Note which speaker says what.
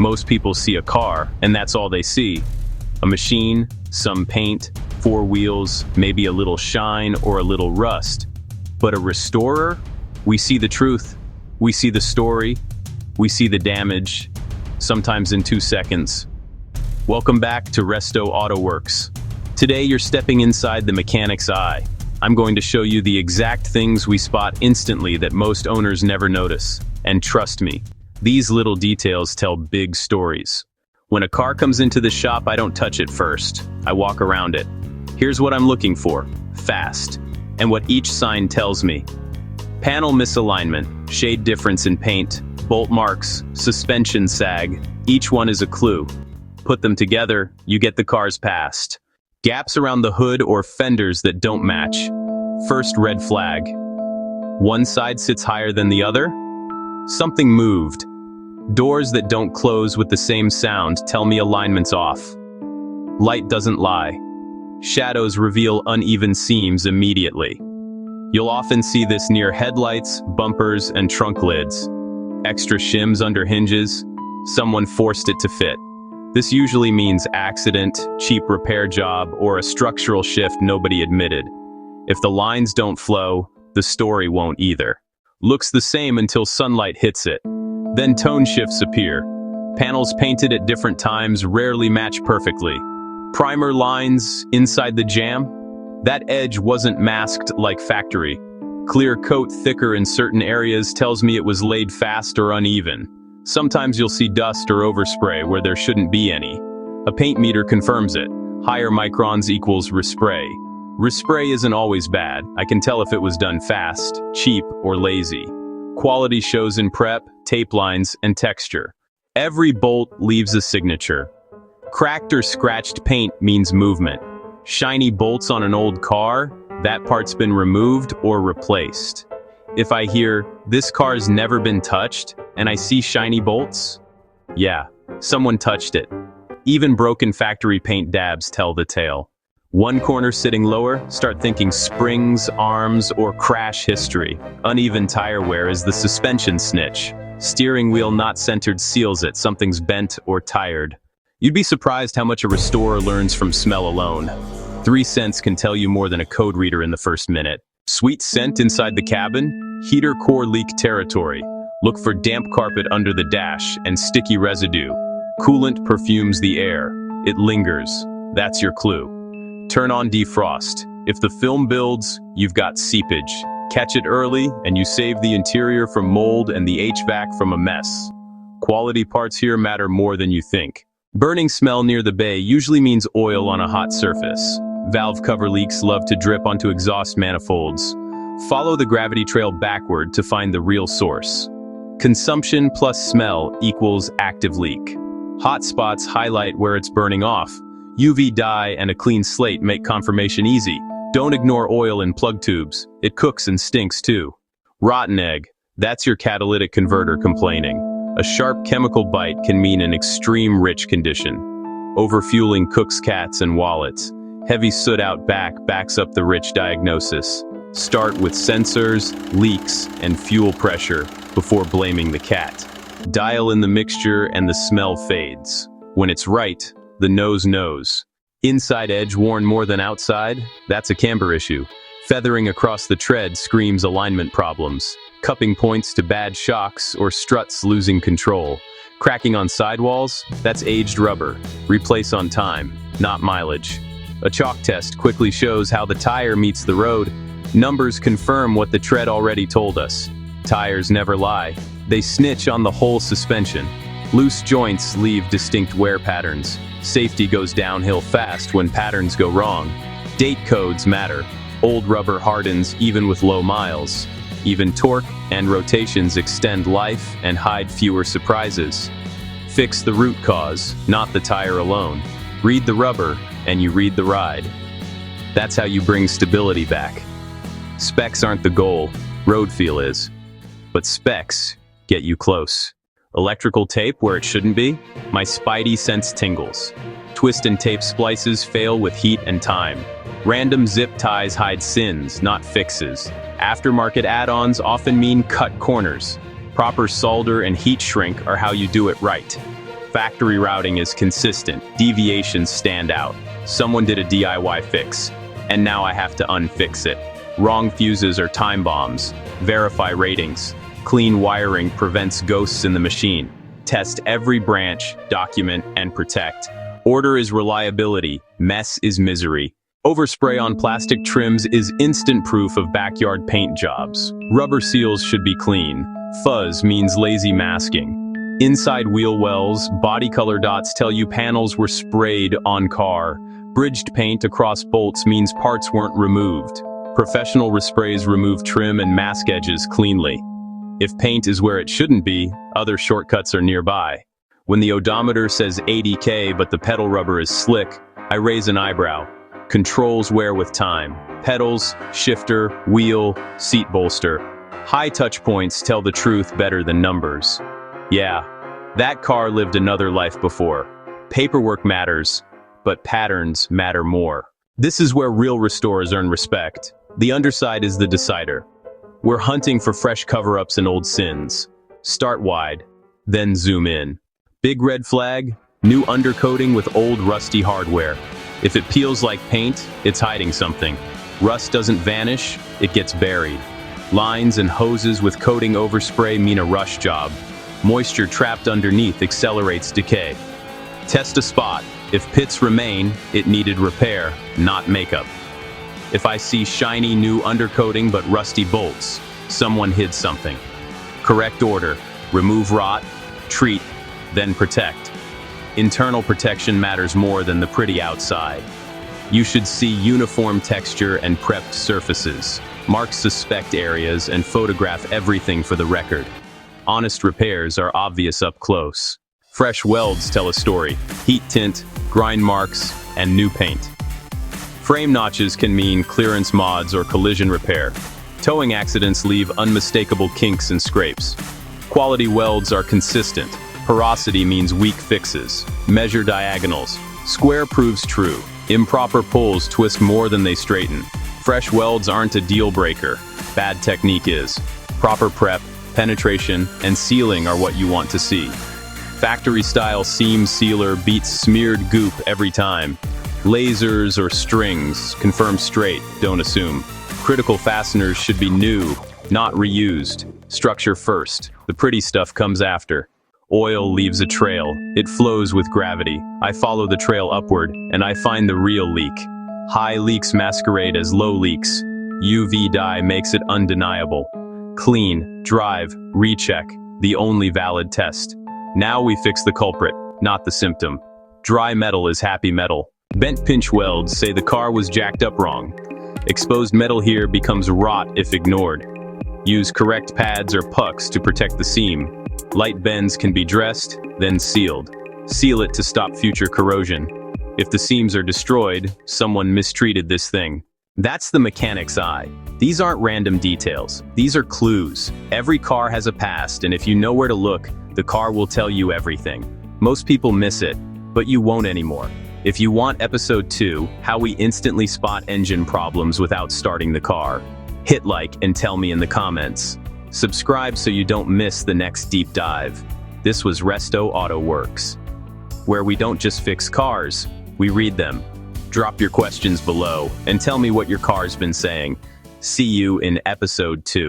Speaker 1: Most people see a car, and that's all they see. A machine, some paint, four wheels, maybe a little shine or a little rust. But a restorer? We see the truth. We see the story. We see the damage, sometimes in 2 seconds. Welcome back to Resto Auto Works. Today you're stepping inside the mechanic's eye. I'm going to show you the exact things we spot instantly that most owners never notice. And trust me, these little details tell big stories. When a car comes into the shop, I don't touch it first. I walk around it. Here's what I'm looking for, fast, and what each sign tells me. Panel misalignment, shade difference in paint, bolt marks, suspension sag, each one is a clue. Put them together, you get the car's past. Gaps around the hood or fenders that don't match. First red flag. One side sits higher than the other? Something moved. Doors that don't close with the same sound tell me alignment's off. Light doesn't lie. Shadows reveal uneven seams immediately. You'll often see this near headlights, bumpers, and trunk lids. Extra shims under hinges. Someone forced it to fit. This usually means accident, cheap repair job, or a structural shift nobody admitted. If the lines don't flow, the story won't either. Looks the same until sunlight hits it. Then tone shifts appear. Panels painted at different times rarely match perfectly. Primer lines inside the jam? That edge wasn't masked like factory. Clear coat thicker in certain areas tells me it was laid fast or uneven. Sometimes you'll see dust or overspray where there shouldn't be any. A paint meter confirms it. Higher microns equals respray. Respray isn't always bad. I can tell if it was done fast, cheap, or lazy. Quality shows in prep, tape lines, and texture. Every bolt leaves a signature. Cracked or scratched paint means movement. Shiny bolts on an old car, that part's been removed or replaced. If I hear, "This car's never been touched," and I see shiny bolts, yeah, someone touched it. Even broken factory paint dabs tell the tale. One corner sitting lower, start thinking springs, arms, or crash history. Uneven tire wear is the suspension snitch. Steering wheel not centered seals it, something's bent or tired. You'd be surprised how much a restorer learns from smell alone. 3 cents can tell you more than a code reader in the first minute. Sweet scent inside the cabin? Heater core leak territory. Look for damp carpet under the dash and sticky residue. Coolant perfumes the air. It lingers. That's your clue. Turn on defrost. If the film builds, you've got seepage. Catch it early, and you save the interior from mold and the HVAC from a mess. Quality parts here matter more than you think. Burning smell near the bay usually means oil on a hot surface. Valve cover leaks love to drip onto exhaust manifolds. Follow the gravity trail backward to find the real source. Consumption plus smell equals active leak. Hot spots highlight where it's burning off. UV dye and a clean slate make confirmation easy. Don't ignore oil in plug tubes. It cooks and stinks too. Rotten egg. That's your catalytic converter complaining. A sharp chemical bite can mean an extreme rich condition. Overfueling cooks cats and wallets. Heavy soot out back backs up the rich diagnosis. Start with sensors, leaks, and fuel pressure before blaming the cat. Dial in the mixture and the smell fades. When it's right, the nose knows. Inside edge worn more than outside? That's a camber issue. Feathering across the tread screams alignment problems. Cupping points to bad shocks or struts losing control. Cracking on sidewalls? That's aged rubber. Replace on time, not mileage. A chalk test quickly shows how the tire meets the road. Numbers confirm what the tread already told us. Tires never lie. They snitch on the whole suspension. Loose joints leave distinct wear patterns. Safety goes downhill fast when patterns go wrong. Date codes matter. Old rubber hardens even with low miles. Even torque and rotations extend life and hide fewer surprises. Fix the root cause, not the tire alone. Read the rubber, and you read the ride. That's how you bring stability back. Specs aren't the goal, road feel is. But specs get you close. Electrical tape where it shouldn't be? My spidey sense tingles. Twist and tape splices fail with heat and time. Random zip ties hide sins, not fixes. Aftermarket add-ons often mean cut corners. Proper solder and heat shrink are how you do it right. Factory routing is consistent, deviations stand out. Someone did a DIY fix, and now I have to unfix it. Wrong fuses are time bombs. Verify ratings. Clean wiring prevents ghosts in the machine. Test every branch, document, and protect. Order is reliability, mess is misery. Overspray on plastic trims is instant proof of backyard paint jobs. Rubber seals should be clean. Fuzz means lazy masking. Inside wheel wells, body color dots tell you panels were sprayed on car. Bridged paint across bolts means parts weren't removed. Professional resprays remove trim and mask edges cleanly. If paint is where it shouldn't be, other shortcuts are nearby. When the odometer says 80K but the pedal rubber is slick, I raise an eyebrow. Controls wear with time. Pedals, shifter, wheel, seat bolster. High touch points tell the truth better than numbers. Yeah, that car lived another life before. Paperwork matters, but patterns matter more. This is where real restorers earn respect. The underside is the decider. We're hunting for fresh cover-ups and old sins. Start wide, then zoom in. Big red flag, new undercoating with old rusty hardware. If it peels like paint, it's hiding something. Rust doesn't vanish, it gets buried. Lines and hoses with coating overspray mean a rush job. Moisture trapped underneath accelerates decay. Test a spot. If pits remain, it needed repair, not makeup. If I see shiny new undercoating but rusty bolts, someone hid something. Correct order. Remove rot, treat, then protect. Internal protection matters more than the pretty outside. You should see uniform texture and prepped surfaces. Mark suspect areas and photograph everything for the record. Honest repairs are obvious up close. Fresh welds tell a story. Heat tint, grind marks, and new paint. Frame notches can mean clearance mods or collision repair. Towing accidents leave unmistakable kinks and scrapes. Quality welds are consistent. Porosity means weak fixes. Measure diagonals. Square proves true. Improper pulls twist more than they straighten. Fresh welds aren't a deal breaker. Bad technique is. Proper prep, penetration, and sealing are what you want to see. Factory-style seam sealer beats smeared goop every time. Lasers or strings, confirm straight, don't assume. Critical fasteners should be new, not reused. Structure first, the pretty stuff comes after. Oil leaves a trail, it flows with gravity. I follow the trail upward, and I find the real leak. High leaks masquerade as low leaks. UV dye makes it undeniable. Clean, drive, recheck, the only valid test. Now we fix the culprit, not the symptom. Dry metal is happy metal. Bent pinch welds say the car was jacked up wrong. Exposed metal here becomes rot if ignored. Use correct pads or pucks to protect the seam. Light bends can be dressed, then sealed. Seal it to stop future corrosion. If the seams are destroyed, someone mistreated this thing. That's the mechanic's eye. These aren't random details. These are clues. Every car has a past, and if you know where to look, the car will tell you everything. Most people miss it, but you won't anymore. If you want episode 2, how we instantly spot engine problems without starting the car, hit like and tell me in the comments. Subscribe so you don't miss the next deep dive. This was Resto Auto Works, where we don't just fix cars, we read them. Drop your questions below and tell me what your car's been saying. See you in episode 2.